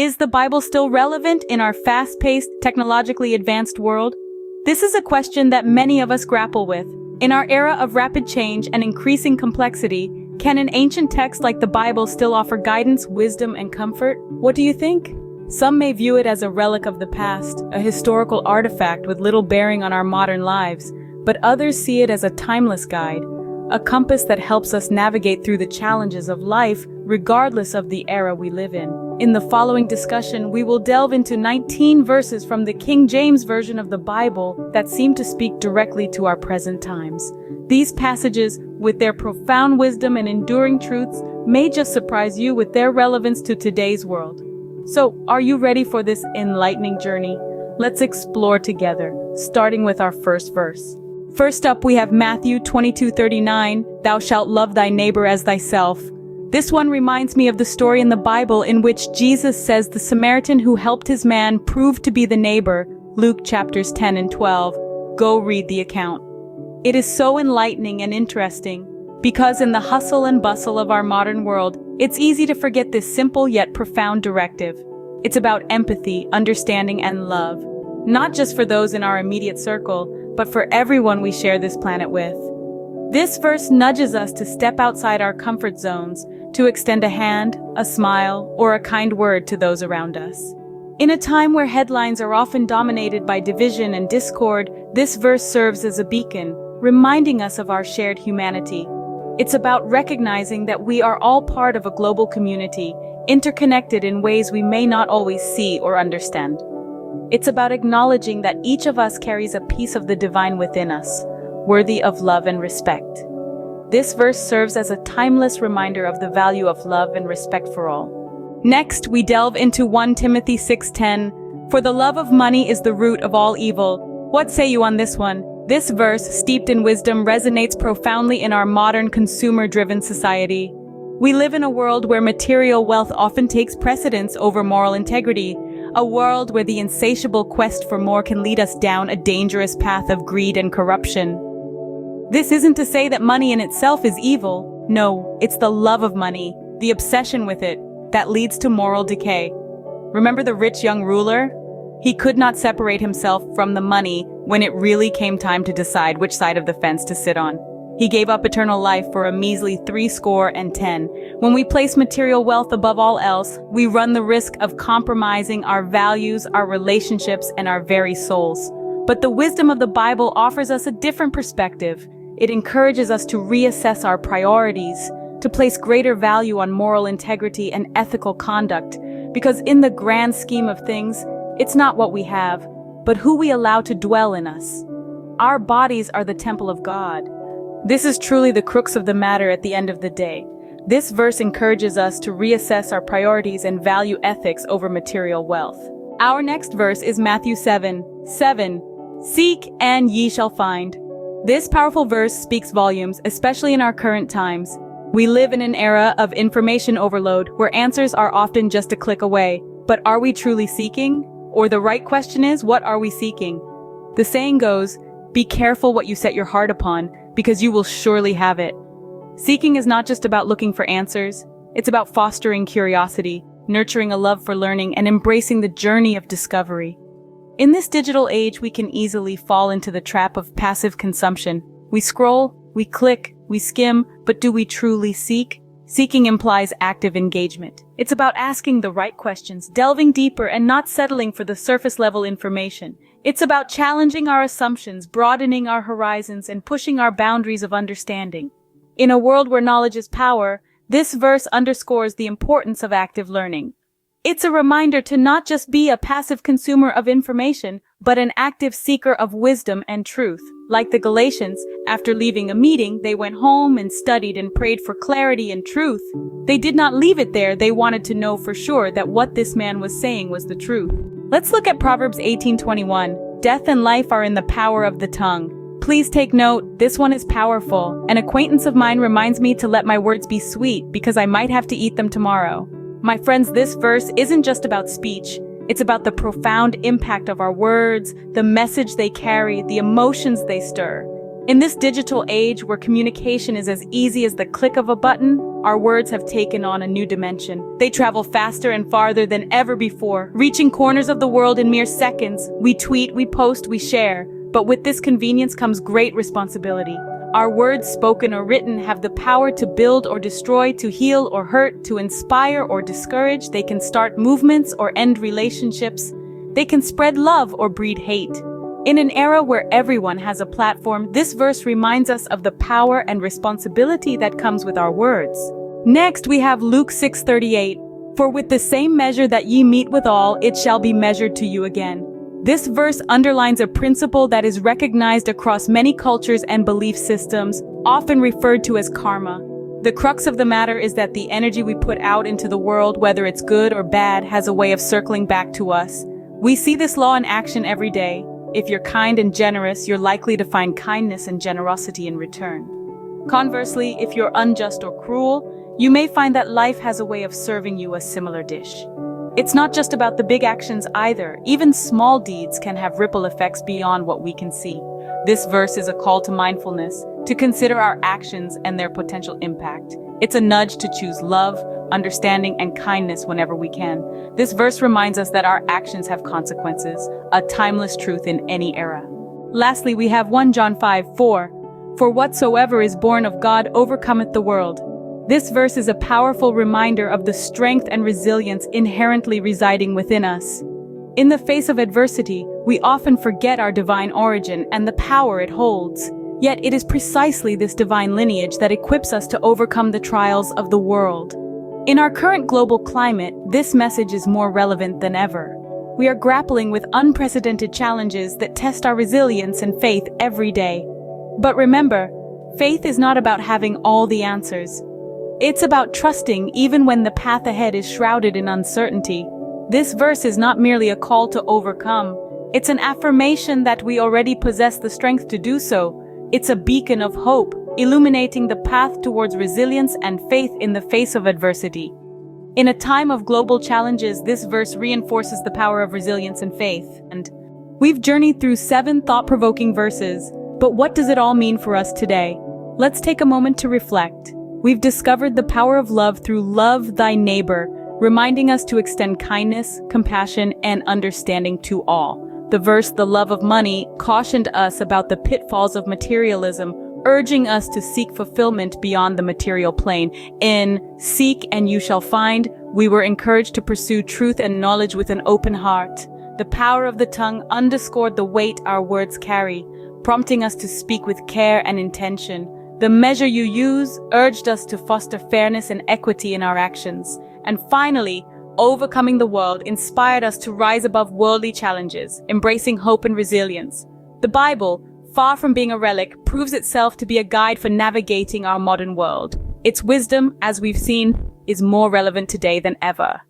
Is the Bible still relevant in our fast-paced, technologically advanced world? This is a question that many of us grapple with. In our era of rapid change and increasing complexity, can an ancient text like the Bible still offer guidance, wisdom, and comfort? What do you think? Some may view it as a relic of the past, a historical artifact with little bearing on our modern lives, but others see it as a timeless guide, a compass that helps us navigate through the challenges of life, regardless of the era we live in. In the following discussion, we will delve into 19 verses from the King James Version of the Bible that seem to speak directly to our present times. These passages, with their profound wisdom and enduring truths, may just surprise you with their relevance to today's world. So, are you ready for this enlightening journey? Let's explore together, starting with our first verse. First up, we have Matthew 22:39, "Thou shalt love thy neighbor as thyself." This one reminds me of the story in the Bible in which Jesus says the Samaritan who helped his man proved to be the neighbor, Luke chapters 10 and 12. Go read the account. It is so enlightening and interesting, because in the hustle and bustle of our modern world, it's easy to forget this simple yet profound directive. It's about empathy, understanding, and love, not just for those in our immediate circle, but for everyone we share this planet with. This verse nudges us to step outside our comfort zones, to extend a hand, a smile, or a kind word to those around us. In a time where headlines are often dominated by division and discord, this verse serves as a beacon, reminding us of our shared humanity. It's about recognizing that we are all part of a global community, interconnected in ways we may not always see or understand. It's about acknowledging that each of us carries a piece of the divine within us, worthy of love and respect. This verse serves as a timeless reminder of the value of love and respect for all. Next, we delve into 1 Timothy 6:10, "For the love of money is the root of all evil." What say you on this one? This verse, steeped in wisdom, resonates profoundly in our modern consumer-driven society. We live in a world where material wealth often takes precedence over moral integrity, a world where the insatiable quest for more can lead us down a dangerous path of greed and corruption. This isn't to say that money in itself is evil. No, it's the love of money, the obsession with it, that leads to moral decay. Remember the rich young ruler? He could not separate himself from the money when it really came time to decide which side of the fence to sit on. He gave up eternal life for a measly 70. When we place material wealth above all else, we run the risk of compromising our values, our relationships, and our very souls. But the wisdom of the Bible offers us a different perspective. It encourages us to reassess our priorities, to place greater value on moral integrity and ethical conduct, because in the grand scheme of things, it's not what we have, but who we allow to dwell in us. Our bodies are the temple of God. This is truly the crux of the matter at the end of the day. This verse encourages us to reassess our priorities and value ethics over material wealth. Our next verse is Matthew 7:7. "Seek and ye shall find." This powerful verse speaks volumes, especially in our current times. We live in an era of information overload where answers are often just a click away. But are we truly seeking? Or the right question is, what are we seeking? The saying goes, be careful what you set your heart upon, because you will surely have it. Seeking is not just about looking for answers. It's about fostering curiosity, nurturing a love for learning, and embracing the journey of discovery. In this digital age, we can easily fall into the trap of passive consumption. We scroll, we click, we skim, but do we truly seek? Seeking implies active engagement. It's about asking the right questions, delving deeper, and not settling for the surface-level information. It's about challenging our assumptions, broadening our horizons, and pushing our boundaries of understanding. In a world where knowledge is power, this verse underscores the importance of active learning. It's a reminder to not just be a passive consumer of information, but an active seeker of wisdom and truth. Like the Galatians, after leaving a meeting, they went home and studied and prayed for clarity and truth. They did not leave it there. They wanted to know for sure that what this man was saying was the truth. Let's look at Proverbs 18:21. Death and life are in the power of the tongue. Please take note, this one is powerful. An acquaintance of mine reminds me to let my words be sweet because I might have to eat them tomorrow. My friends, this verse isn't just about speech. It's about the profound impact of our words, the message they carry, the emotions they stir. In this digital age where communication is as easy as the click of a button, our words have taken on a new dimension. They travel faster and farther than ever before, reaching corners of the world in mere seconds. We tweet, we post, we share. But with this convenience comes great responsibility. Our words, spoken or written, have the power to build or destroy, to heal or hurt, to inspire or discourage. They can start movements or end relationships. They can spread love or breed hate. In an era where everyone has a platform, this verse reminds us of the power and responsibility that comes with our words. Next, we have Luke 6:38. For with the same measure that ye meet withal, it shall be measured to you again. This verse underlines a principle that is recognized across many cultures and belief systems, often referred to as karma. The crux of the matter is that the energy we put out into the world, whether it's good or bad, has a way of circling back to us. We see this law in action every day. If you're kind and generous, you're likely to find kindness and generosity in return. Conversely, if you're unjust or cruel, you may find that life has a way of serving you a similar dish. It's not just about the big actions either. Even small deeds can have ripple effects beyond what we can see. This verse is a call to mindfulness, to consider our actions and their potential impact. It's a nudge to choose love, understanding, and kindness whenever we can. This verse reminds us that our actions have consequences, a timeless truth in any era. Lastly, we have 1 John 5:4. For whatsoever is born of God overcometh the world. This verse is a powerful reminder of the strength and resilience inherently residing within us. In the face of adversity, we often forget our divine origin and the power it holds. Yet it is precisely this divine lineage that equips us to overcome the trials of the world. In our current global climate, this message is more relevant than ever. We are grappling with unprecedented challenges that test our resilience and faith every day. But remember, faith is not about having all the answers. It's about trusting even when the path ahead is shrouded in uncertainty. This verse is not merely a call to overcome. It's an affirmation that we already possess the strength to do so. It's a beacon of hope, illuminating the path towards resilience and faith in the face of adversity. In a time of global challenges, this verse reinforces the power of resilience and faith. And we've journeyed through 7 thought-provoking verses, but what does it all mean for us today? Let's take a moment to reflect. We've discovered the power of love through Love Thy Neighbor, reminding us to extend kindness, compassion, and understanding to all. The verse, The Love of Money, cautioned us about the pitfalls of materialism, urging us to seek fulfillment beyond the material plane. In Seek and You Shall Find, we were encouraged to pursue truth and knowledge with an open heart. The power of the tongue underscored the weight our words carry, prompting us to speak with care and intention. The measure you use urged us to foster fairness and equity in our actions. And finally, Overcoming the World inspired us to rise above worldly challenges, embracing hope and resilience. The Bible, far from being a relic, proves itself to be a guide for navigating our modern world. Its wisdom, as we've seen, is more relevant today than ever.